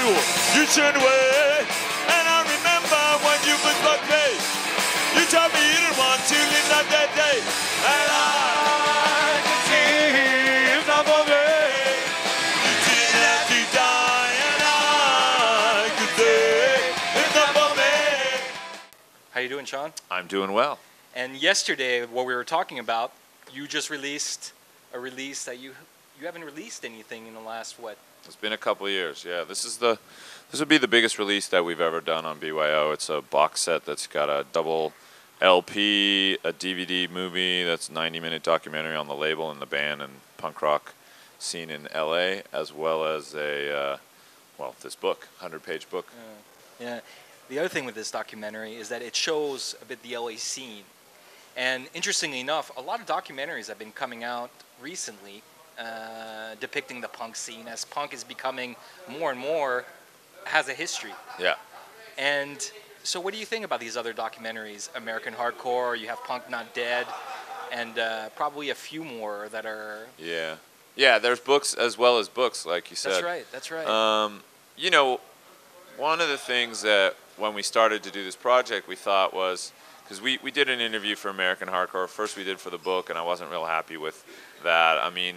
sure you turned away. And I remember when you first walked me, you told me you didn't want to live like that day. And I could see it's not for me. You didn't have to die, and I could say it's not for me. How you doing, Sean? I'm doing well. And yesterday, what we were talking about, you just released a release that you haven't released anything in the last, what? It's been a couple of years, yeah. This would be the biggest release that we've ever done on BYO. It's a box set that's got a double LP, a DVD movie that's a 90-minute documentary on the label and the band and punk rock scene in LA, as well as a, this book, 100-page book. Yeah. The other thing with this documentary is that it shows a bit the LA scene. And interestingly enough, a lot of documentaries have been coming out recently depicting the punk scene, as punk is becoming more and more, has a history. Yeah. And so what do you think about these other documentaries? American Hardcore, you have Punk Not Dead, and probably a few more that are... Yeah. Yeah, there's books as well as books, like you said. That's right. You know, one of the things that when we started to do this project we thought was, because we did an interview for American Hardcore. First we did for the book, and I wasn't real happy with that. I mean,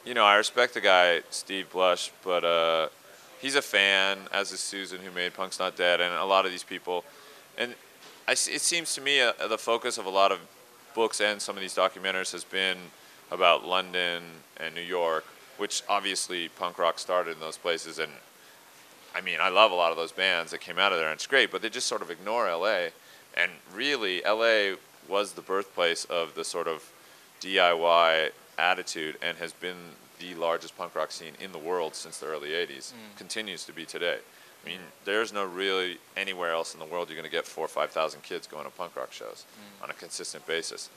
you know, I respect the guy, Steve Blush, but he's a fan, as is Susan, who made Punk's Not Dead, and a lot of these people. And it seems to me the focus of a lot of books and some of these documentaries has been about London and New York, which obviously punk rock started in those places. And I mean, I love a lot of those bands that came out of there, and it's great, but they just sort of ignore LA. And really, LA was the birthplace of the sort of DIY attitude and has been the largest punk rock scene in the world since the early 80s. Continues to be today. I mean, there's no really anywhere else in the world you're going to get 4,000 or 5,000 kids going to punk rock shows on a consistent basis.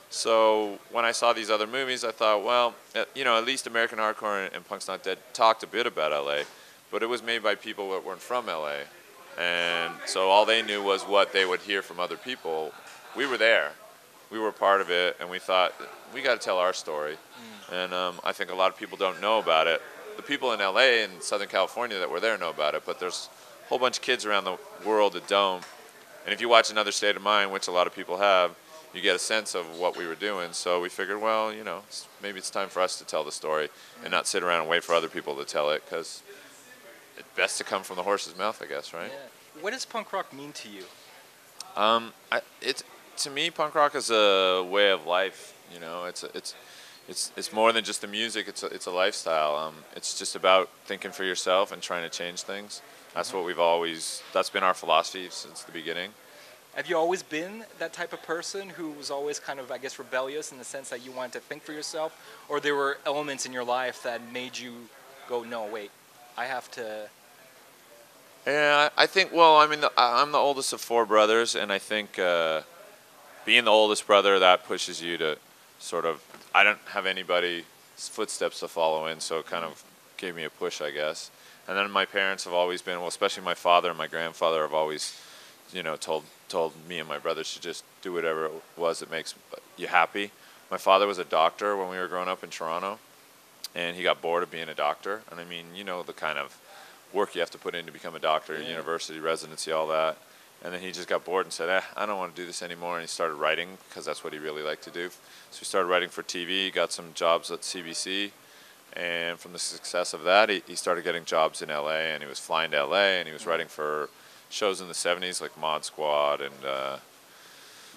So when I saw these other movies, I thought, well, you know, at least American Hardcore and Punk's Not Dead talked a bit about LA, but it was made by people that weren't from LA. And so all they knew was what they would hear from other people. We were there. We were part of it, and we thought, we got to tell our story. And I think a lot of people don't know about it. The people in LA and Southern California that were there know about it, but there's a whole bunch of kids around the world that don't. And if you watch Another State of Mind, which a lot of people have, you get a sense of what we were doing. So we figured, well, you know, maybe it's time for us to tell the story and not sit around and wait for other people to tell it, because it's best to come from the horse's mouth, I guess, right? Yeah. What does punk rock mean to you? To me, punk rock is a way of life. You know, it's more than just the music. It's a lifestyle. It's just about thinking for yourself and trying to change things. That's what that's been our philosophy since the beginning. Have you always been that type of person who was always kind of, I guess, rebellious in the sense that you wanted to think for yourself, or there were elements in your life that made you go, no, wait, I have to... Yeah, I think, well, I mean, I'm the oldest of 4 brothers, and I think being the oldest brother, that pushes you to sort of, I don't have anybody's footsteps to follow in, so it kind of gave me a push, I guess. And then my parents have always been, well, especially my father and my grandfather have always, you know, told me and my brothers to just do whatever it was that makes you happy. My father was a doctor when we were growing up in Toronto, and he got bored of being a doctor. And I mean, you know, the kind of work you have to put in to become a doctor, university residency, all that. And then he just got bored and said, I don't want to do this anymore. And he started writing, because that's what he really liked to do. So he started writing for TV, got some jobs at CBC. And from the success of that, he started getting jobs in LA, and he was flying to LA, and he was writing for shows in the 70s like Mod Squad and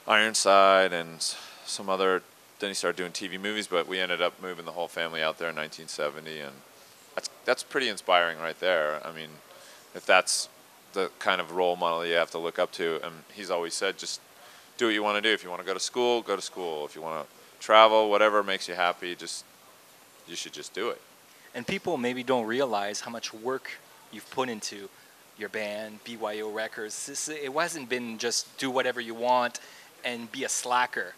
Ironside and some other. Then he started doing TV movies, but we ended up moving the whole family out there in 1970. And that's pretty inspiring right there. I mean, if that's the kind of role model you have to look up to. And he's always said, just do what you want to do. If you want to go to school, go to school. If you want to travel, whatever makes you happy, you should just do it. And people maybe don't realize how much work you've put into your band, BYO Records. It hasn't been just do whatever you want and be a slacker.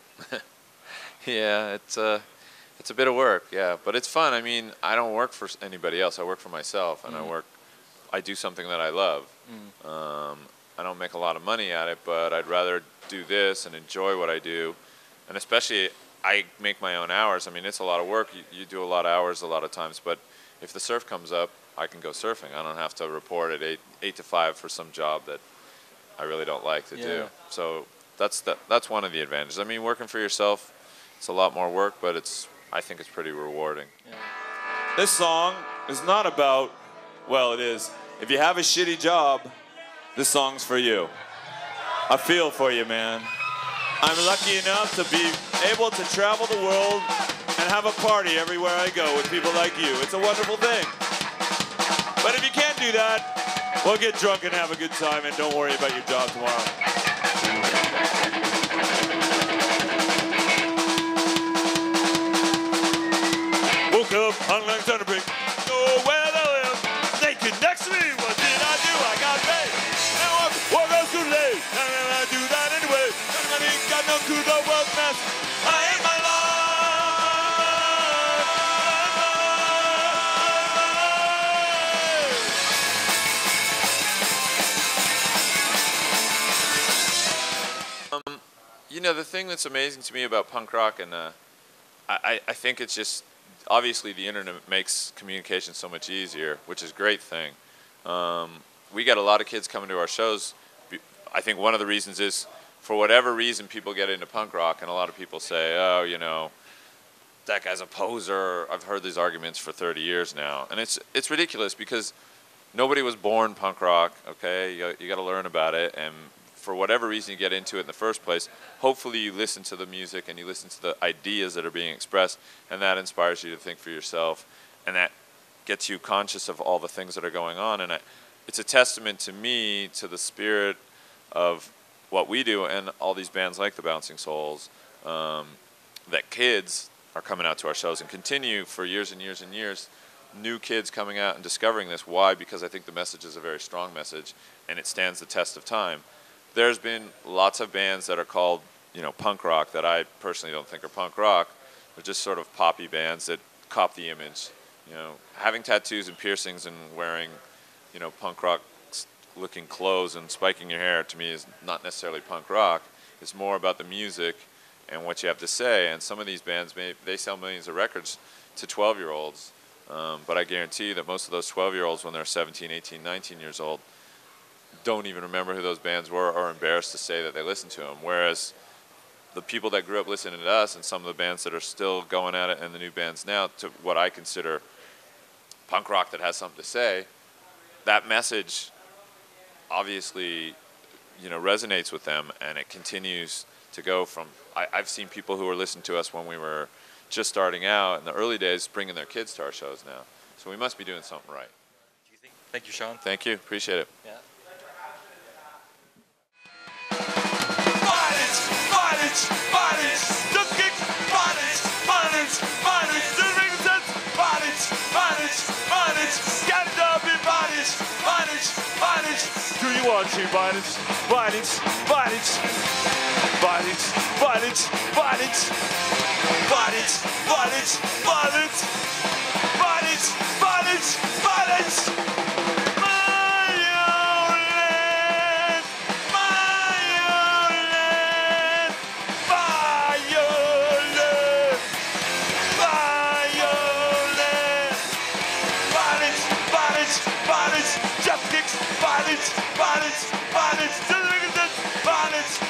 Yeah, it's a bit of work, yeah, but it's fun. I mean, I don't work for anybody else. I work for myself, and I do something that I love. I don't make a lot of money at it, but I'd rather do this and enjoy what I do. And especially, I make my own hours. I mean, it's a lot of work. You do a lot of hours a lot of times, but if the surf comes up, I can go surfing. I don't have to report at 8 to 5 for some job that I really don't like to do. So that's one of the advantages. I mean, working for yourself, it's a lot more work, but I think it's pretty rewarding. Yeah. This song is not about, well, it is. If you have a shitty job, this song's for you. I feel for you, man. I'm lucky enough to be able to travel the world and have a party everywhere I go with people like you. It's a wonderful thing. But if you can't do that, well, get drunk and have a good time and don't worry about your job tomorrow. Woke up, hung like thunder break. Oh, where I live. Naked next to me. What did I do? I got paid. Now I woke up too late. And I do that anyway. I ain't got no clue the world's mess. I hate my life. You know, the thing that's amazing to me about punk rock, and I think it's just, obviously the internet makes communication so much easier, which is a great thing. We got a lot of kids coming to our shows. I think one of the reasons is, for whatever reason, people get into punk rock, and a lot of people say, oh, you know, that guy's a poser. I've heard these arguments for 30 years now. And it's ridiculous, because nobody was born punk rock, okay? You got to learn about it, and for whatever reason you get into it in the first place, hopefully you listen to the music and you listen to the ideas that are being expressed, and that inspires you to think for yourself, and that gets you conscious of all the things that are going on. And it's a testament to me, to the spirit of what we do and all these bands like the Bouncing Souls, that kids are coming out to our shows and continue for years and years and years. New kids coming out and discovering this. Why? Because I think the message is a very strong message, and it stands the test of time. There's been lots of bands that are called, you know, punk rock, that I personally don't think are punk rock. They're just sort of poppy bands that cop the image. You know, having tattoos and piercings and wearing, you know, punk rock looking clothes and spiking your hair, to me, is not necessarily punk rock. It's more about the music and what you have to say. And some of these bands, they sell millions of records to 12-year-olds. But I guarantee you that most of those 12-year-olds, when they're 17, 18, 19 years old, don't even remember who those bands were, or are embarrassed to say that they listened to them. Whereas the people that grew up listening to us, and some of the bands that are still going at it, and the new bands now, to what I consider punk rock that has something to say, that message obviously, you know, resonates with them, and it continues to go from, I've seen people who were listening to us when we were just starting out in the early days bringing their kids to our shows now. So we must be doing something right. Do you think? Thank you, Sean. Thank you. Appreciate it. Yeah. Do you want to violence? Violence, violence, violence, violence, violence, violence, violence, violence, violence, violence, violence. Violence, violence, violence, violence, violence, violence.